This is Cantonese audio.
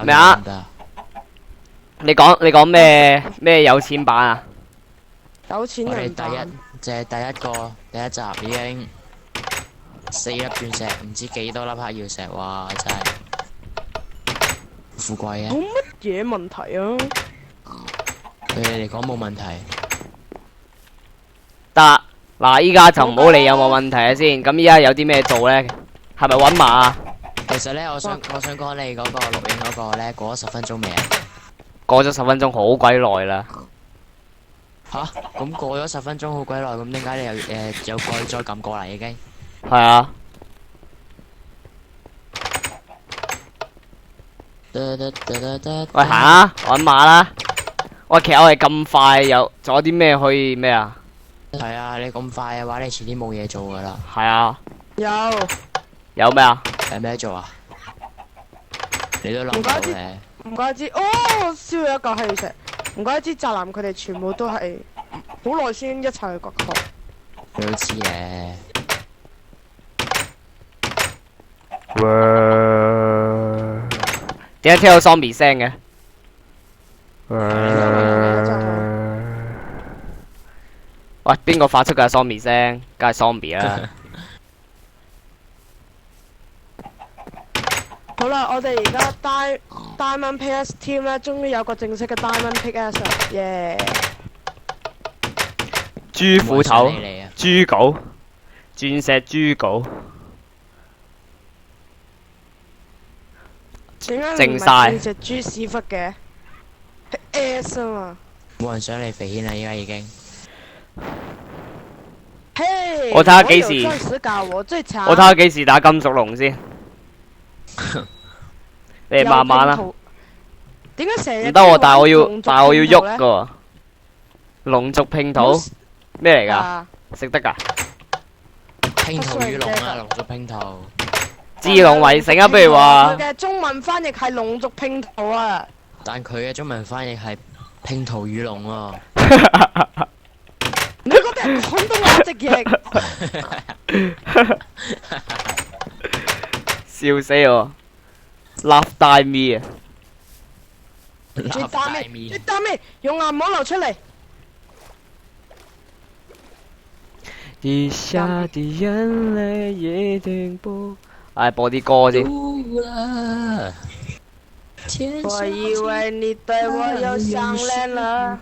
咩啊？你講咩有錢版啊？有錢我哋人版。第一集已經4粒鑽石，唔知幾多粒黑曜石，哇！真係富貴啊！冇乜嘢問題啊。對你嚟講冇問題。得嗱，依家就唔好理有冇問題啊先。咁依家有啲咩做咧？係咪搵馬啊？其實咧，我想講你嗰個錄影嗰個咧，過咗10分鐘未啊？過咗10分鐘，好鬼耐啦。吓？咁過咗10分鐘好鬼耐，咁點解你又再撳過嚟已經？係啊。喂，行啊，搵馬啦！喂，其實我哋咁快仲有啲咩可以咩啊？係啊，你咁快嘅話，你遲啲冇嘢做噶啦。係啊。有。有咩啊？有咩做啊？你都諗唔到嘅。唔怪之，哦，燒咗一嚿黑曜石。唔怪之，宅男佢哋全部都係好耐先一齊去國學。你都知嘅。點解聽到 zombie 聲嘅？喂，邊個發出嘅 zombie 聲？梗係 zombie 啦。好啦，我哋而家 Diamond PS Team 咧，終於有個正式嘅 Diamond PS 啦，耶！豬斧頭、豬稿、鑽石豬稿，點解靜晒隻豬屎忽嘅？係 S 啊嘛。冇人想你肥軒啦，依家已經。嘿，我睇下幾時我有鑽石鎬我最強。我睇下幾時打金屬龍先。你哋慢慢啦。點解成日唔得喎，但係我要喐噶。龍族拼圖咩嚟噶？食得噶？拼圖與龍啊，龍族拼圖。智龍圍城啊，不如話。佢嘅中文翻譯係龍族拼圖啊。但佢嘅中文翻譯係拼圖與龍喎。你嗰啲係廣東話直譯。笑死我 ！Love die me 啊！你打咩？你打咩？用牙唔好流出嚟。滴下的眼淚一定不。唉，播啲歌先。我以為你對我又想念了。